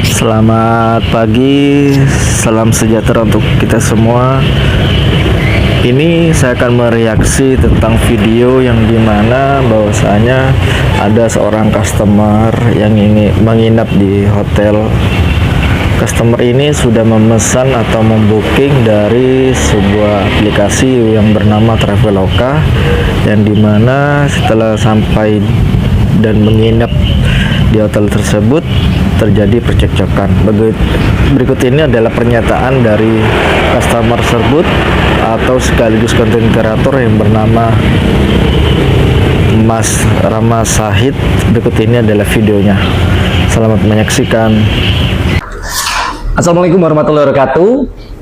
Selamat pagi, salam sejahtera untuk kita semua. Ini saya akan mereaksi tentang video yang dimana bahwasanya ada seorang customer yang ingin menginap di hotel. Customer ini sudah memesan atau membooking dari sebuah aplikasi yang bernama Traveloka, yang dimana setelah sampai dan menginap di hotel tersebut terjadi percekcokan. Berikut ini adalah pernyataan dari customer tersebut atau sekaligus konten kreator yang bernama Mas Rama Sahid. Berikut ini adalah videonya. Selamat menyaksikan. Assalamualaikum warahmatullahi wabarakatuh.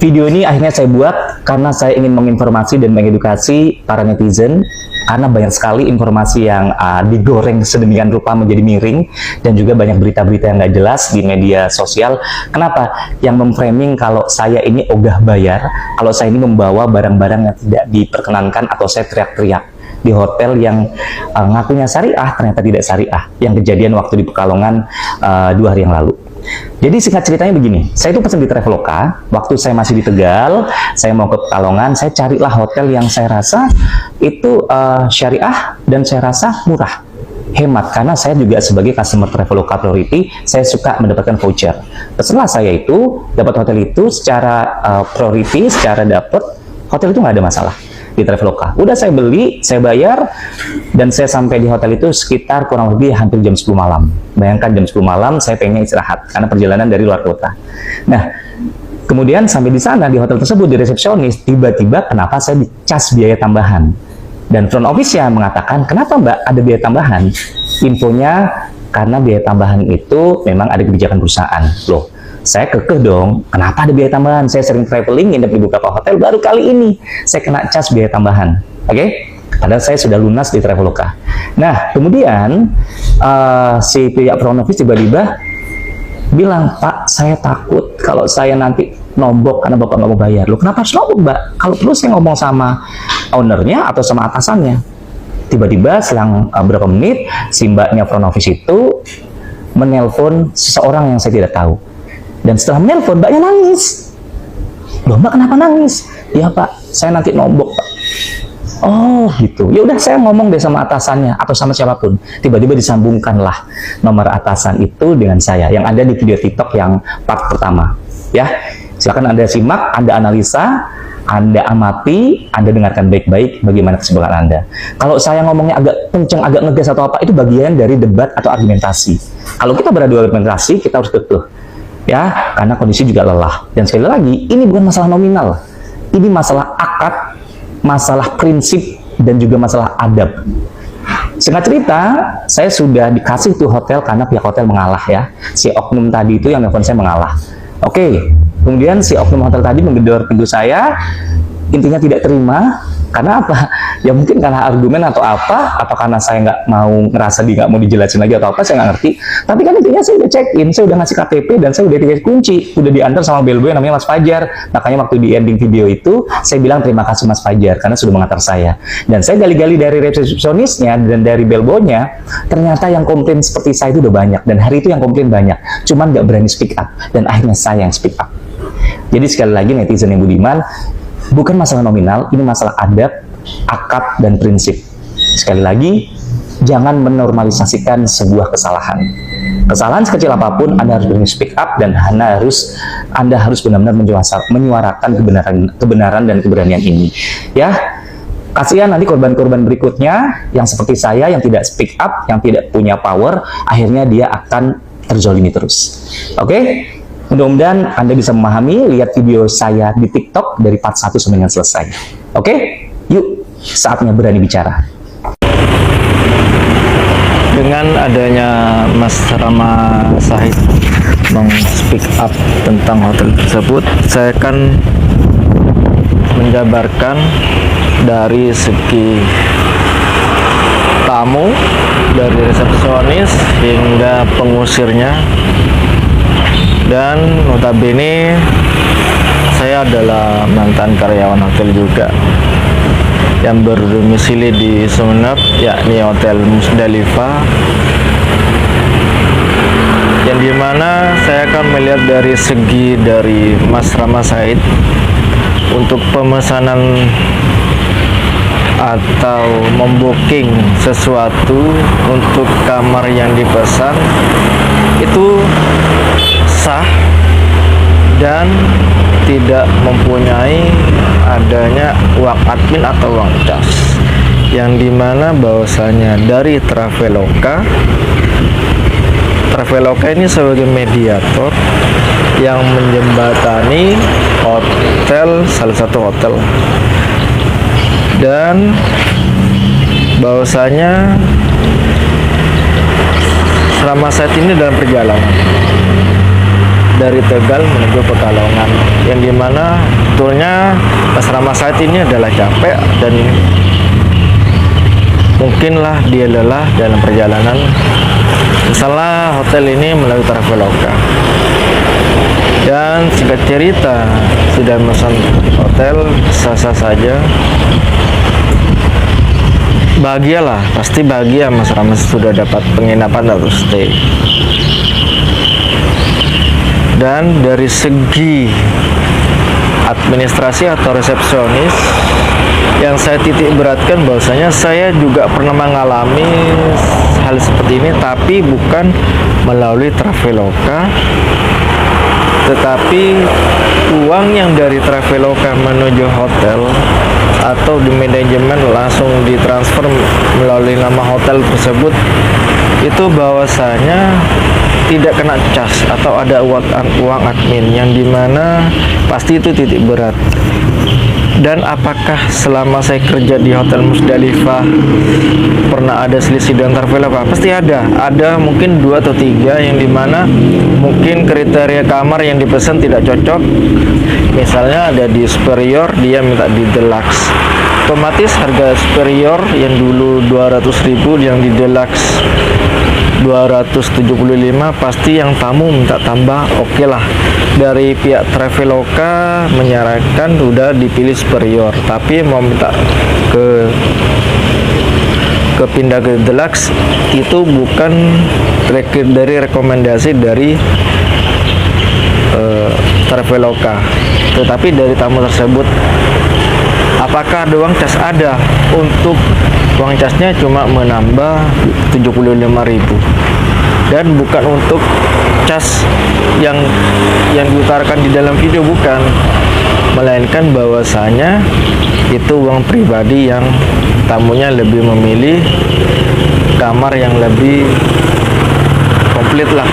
Video ini akhirnya saya buat karena saya ingin menginformasi dan mengedukasi para netizen, karena banyak sekali informasi yang digoreng sedemikian rupa menjadi miring, dan juga banyak berita-berita yang nggak jelas di media sosial. Kenapa? Yang memframing kalau saya ini ogah bayar, kalau saya ini membawa barang-barang yang tidak diperkenankan, atau saya teriak-teriak di hotel yang ngakunya syariah ternyata tidak syariah, yang kejadian waktu di Pekalongan 2 hari yang lalu. Jadi singkat ceritanya begini, saya itu pesan di Traveloka, waktu saya masih di Tegal, saya mau ke Pekalongan, saya carilah hotel yang saya rasa itu syariah dan saya rasa murah, hemat, karena saya juga sebagai customer Traveloka Priority, saya suka mendapatkan voucher. Setelah saya itu dapat hotel itu secara priority, secara dapat hotel itu nggak ada masalah di Traveloka. Udah saya beli, saya bayar, dan saya sampai di hotel itu sekitar kurang lebih hampir jam 10 malam. Bayangkan jam 10 malam saya pengen istirahat karena perjalanan dari luar kota. Nah, kemudian sampai di sana di hotel tersebut, di resepsionis, tiba-tiba kenapa saya dicas biaya tambahan. Dan front office-nya mengatakan, "Kenapa Mbak ada biaya tambahan?" Infonya karena biaya tambahan itu memang ada kebijakan perusahaan. Loh, saya kekeh dong, kenapa ada biaya tambahan? Saya sering traveling, nginep di beberapa hotel, baru kali ini saya kena cas biaya tambahan. Oke? Padahal saya sudah lunas di Traveloka. Nah, kemudian si pihak front office tiba-tiba bilang, "Pak, saya takut kalau saya nanti nombok karena Bapak nggak mau bayar." Loh, kenapa harus nombok, Mbak? Kalau perlu saya ngomong sama ownernya atau sama atasannya. Tiba-tiba selang beberapa menit, si mbaknya front office itu menelpon seseorang yang saya tidak tahu. Dan setelah menelpon, mbaknya nangis. "Loh, Mbak, kenapa nangis?" "Ya Pak, saya nanti nombok Pak." "Oh gitu, ya udah saya ngomong deh sama atasannya atau sama siapapun." Tiba-tiba disambungkanlah nomor atasan itu dengan saya, yang ada di video TikTok yang part pertama. Ya, silakan Anda simak, Anda analisa, Anda amati, Anda dengarkan baik-baik bagaimana kesibukan Anda. Kalau saya ngomongnya agak kenceng, agak ngegas atau apa, itu bagian dari debat atau argumentasi. Kalau kita beradu argumentasi, kita harus kekeh. Ya, karena kondisi juga lelah. Dan sekali lagi, ini bukan masalah nominal. Ini masalah akad, masalah prinsip, dan juga masalah adab. Singkat cerita, saya sudah dikasih tuh hotel karena pihak hotel mengalah ya. Si oknum tadi itu yang nelfon saya mengalah. Oke, kemudian si oknum hotel tadi menggedor pintu saya, intinya tidak terima. Karena apa? Ya mungkin karena argumen atau apa karena saya nggak mau ngerasa nggak mau dijelasin lagi atau apa, saya nggak ngerti. Tapi kan intinya saya udah check in, saya udah ngasih KTP, dan saya udah dikasih kunci, udah diantar sama bellboy namanya Mas Fajar. Makanya waktu di ending video itu saya bilang terima kasih Mas Fajar karena sudah mengantar saya. Dan saya gali-gali dari resepsionisnya dan dari bellboynya, ternyata yang komplain seperti saya itu udah banyak, dan hari itu yang komplain banyak, cuman nggak berani speak up, dan akhirnya saya yang speak up. Jadi sekali lagi netizen yang budiman, bukan masalah nominal, ini masalah adab, akad, dan prinsip. Sekali lagi, jangan menormalisasikan sebuah kesalahan. Kesalahan sekecil apapun, Anda harus berani speak up, dan Anda harus benar-benar menyuarakan kebenaran dan keberanian ini. Ya, kasihan nanti korban-korban berikutnya yang seperti saya, yang tidak speak up, yang tidak punya power, akhirnya dia akan terzolimi terus. Oke? Mudah-mudahan Anda bisa memahami, lihat video saya di TikTok dari part 1 sampai dengan selesai. Oke? Yuk, saatnya berani bicara. Dengan adanya Mas Rama Sahid meng-speak up tentang hotel tersebut, saya akan menjabarkan dari segi tamu, dari resepsionis hingga pengusirnya. Dan notabene saya adalah mantan karyawan hotel juga yang berdomisili di Sumeneb, yakni Hotel Musdalifah, yang dimana saya akan melihat dari segi dari Mas Rama Said untuk pemesanan atau membooking sesuatu untuk kamar yang dipesan itu sah dan tidak mempunyai adanya uang admin atau uang cas, yang dimana bahwasanya dari Traveloka ini sebagai mediator yang menjembatani hotel, salah satu hotel, dan bahwasanya selama saat ini dalam perjalanan dari Tegal menuju Pekalongan, yang dimana betulnya Mas Rama saat ini adalah capek dan mungkinlah dia lelah dalam perjalanan. Misalnya hotel ini melalui Traveloka, dan singkat cerita sudah memesan hotel sah-sah saja. Bahagialah, pasti bahagia Mas Rama sudah dapat penginapan atau stay. Dan dari segi administrasi atau resepsionis, yang saya titik beratkan bahwasanya saya juga pernah mengalami hal seperti ini, tapi bukan melalui Traveloka, tetapi uang yang dari Traveloka menuju hotel atau di manajemen langsung ditransfer melalui nama hotel tersebut, itu bahwasanya tidak kena cas atau ada uang admin, yang dimana pasti itu titik berat. Dan apakah selama saya kerja di Hotel Musdalifah pernah ada selisih dengan Traveloka? Pasti ada mungkin 2 atau 3 yang dimana mungkin kriteria kamar yang dipesan tidak cocok. Misalnya ada di superior, dia minta di deluxe, otomatis harga superior yang dulu 200.000 yang di deluxe 275, pasti yang tamu minta tambah. Oke lah, dari pihak Traveloka menyarankan udah dipilih superior, tapi mau minta ke pindah ke deluxe itu bukan dari rekomendasi dari Traveloka, tetapi dari tamu tersebut. Apakah ada uang cas? Ada. Untuk uang casnya cuma menambah 75.000, dan bukan untuk cas yang diutarakan di dalam video, bukan, melainkan bahwasanya itu uang pribadi yang tamunya lebih memilih kamar yang lebih komplit lah.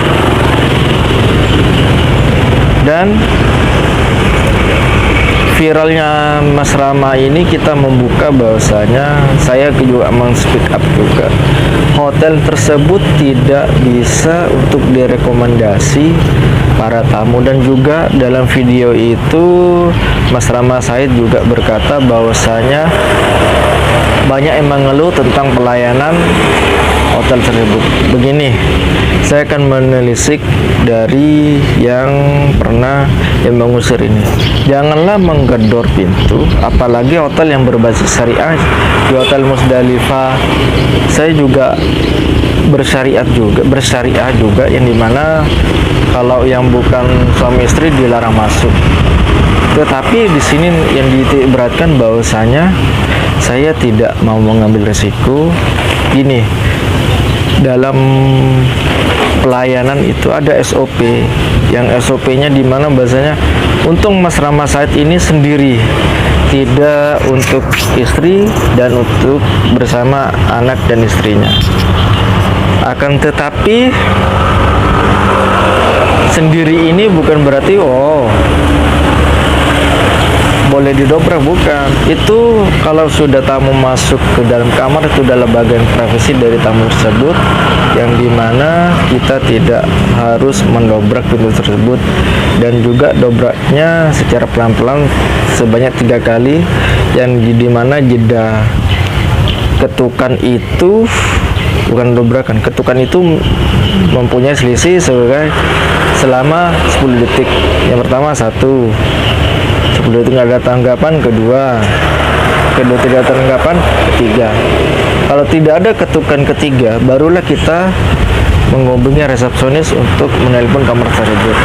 Dan viralnya Mas Rama ini kita membuka bahwasanya saya juga men-speak up juga, hotel tersebut tidak bisa untuk direkomendasi para tamu. Dan juga dalam video itu Mas Rama Said juga berkata bahwasanya banyak yang mengeluh tentang pelayanan hotel tersebut. Begini, saya akan menelisik dari yang pernah yang mengusir ini. Janganlah menggedor pintu, apalagi hotel yang berbasis syariah. Di Hotel Musdalifah saya juga bersyariah juga, yang dimana kalau yang bukan suami istri dilarang masuk. Tetapi di sini yang diberatkan bahwasanya saya tidak mau mengambil resiko. Gini, dalam pelayanan itu ada SOP, yang SOP-nya dimana bahasanya untung Mas Rama Said ini sendiri, tidak untuk istri dan untuk bersama anak dan istrinya. Akan tetapi sendiri ini bukan berarti boleh didobrak, bukan. Itu kalau sudah tamu masuk ke dalam kamar, itu adalah bagian privasi dari tamu tersebut, yang dimana kita tidak harus mendobrak pintu tersebut. Dan juga dobraknya secara pelan-pelan sebanyak 3 kali, yang dimana jeda ketukan itu bukan dobrakan, ketukan itu mempunyai selisih selama 10 detik. Yang pertama 1, 10 detik nggak ada tanggapan, kedua tidak ada tanggapan, ketiga. Kalau tidak ada ketukan ketiga, barulah kita menghubungi resepsionis untuk menelpon kamar tersebut.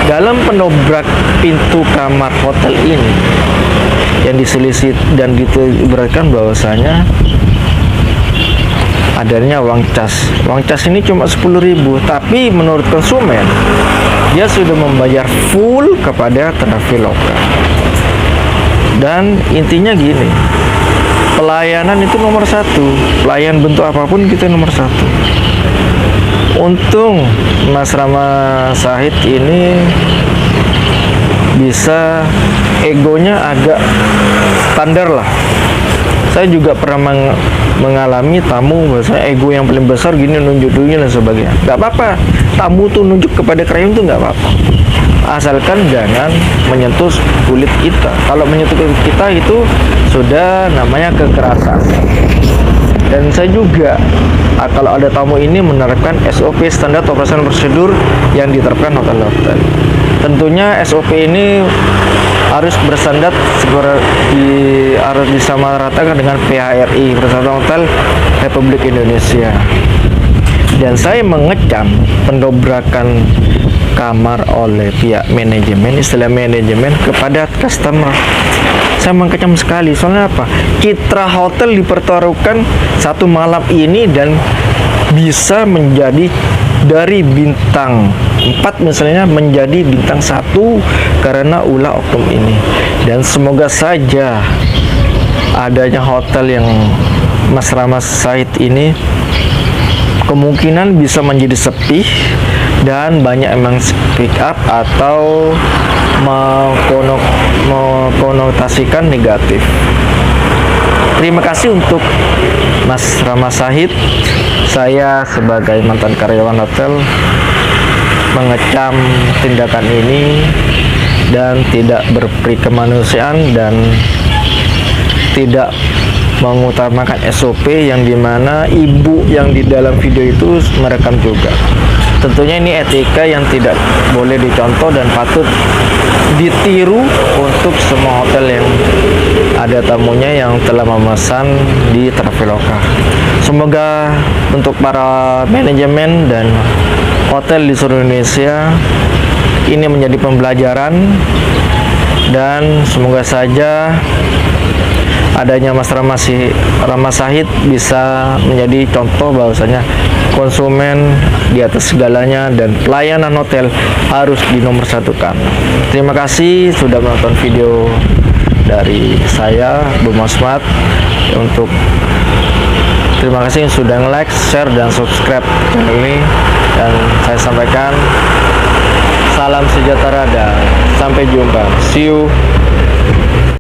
Dalam penobrak pintu kamar hotel ini yang diselisih dan diberitakan bahwasanya adanya uang cas. Uang cas ini cuma 10.000, tapi menurut konsumen dia sudah membayar full kepada Traveloka. Dan intinya gini, pelayanan itu nomor satu. Pelayan bentuk apapun kita nomor satu. Untung Mas Rama Sahid ini bisa egonya agak standar lah. Saya juga pernah mengalami tamu bahwasanya ego yang paling besar gini, nunjuk dunia dan sebagainya. Gak apa-apa, tamu tuh nunjuk kepada krayon tuh gak apa-apa, asalkan jangan menyentuh kulit kita. Kalau menyentuh kulit kita itu sudah namanya kekerasan. Dan saya juga kalau ada tamu ini menerapkan SOP, standar operasional prosedur yang diterapkan hotel-hotel. Tentunya SOP ini harus bersandar harus disamaratakan dengan PHRI, Persatuan Hotel Republik Indonesia. Dan saya mengecam pendobrakan kamar oleh pihak manajemen, istilah manajemen kepada customer. Saya mengecam sekali, soalnya apa? Citra hotel dipertaruhkan satu malam ini dan bisa menjadi dari bintang 4 misalnya menjadi bintang 1 karena ulah oknum ini. Dan semoga saja adanya hotel yang Mas Rama Sahid ini kemungkinan bisa menjadi sepi dan banyak emang speak up atau mengkonotasikan negatif. Terima kasih untuk Mas Rama Sahid. Saya sebagai mantan karyawan hotel mengecam tindakan ini dan tidak berperi kemanusiaan dan tidak mengutamakan SOP yang dimana ibu yang di dalam video itu merekam juga. Tentunya ini etika yang tidak boleh dicontoh dan patut ditiru untuk semua hotel yang ada tamunya yang telah memesan di Traveloka. Semoga untuk para manajemen dan hotel di seluruh Indonesia ini menjadi pembelajaran, dan semoga saja adanya Mas Rama Sahid bisa menjadi contoh bahwasanya konsumen di atas segalanya dan pelayanan hotel harus dinomorsatukan. Terima kasih sudah menonton video dari saya, Bu Mosmat. Terima kasih yang sudah like, share, dan subscribe channel ini. Dan saya sampaikan salam sejahtera dan sampai jumpa. See you.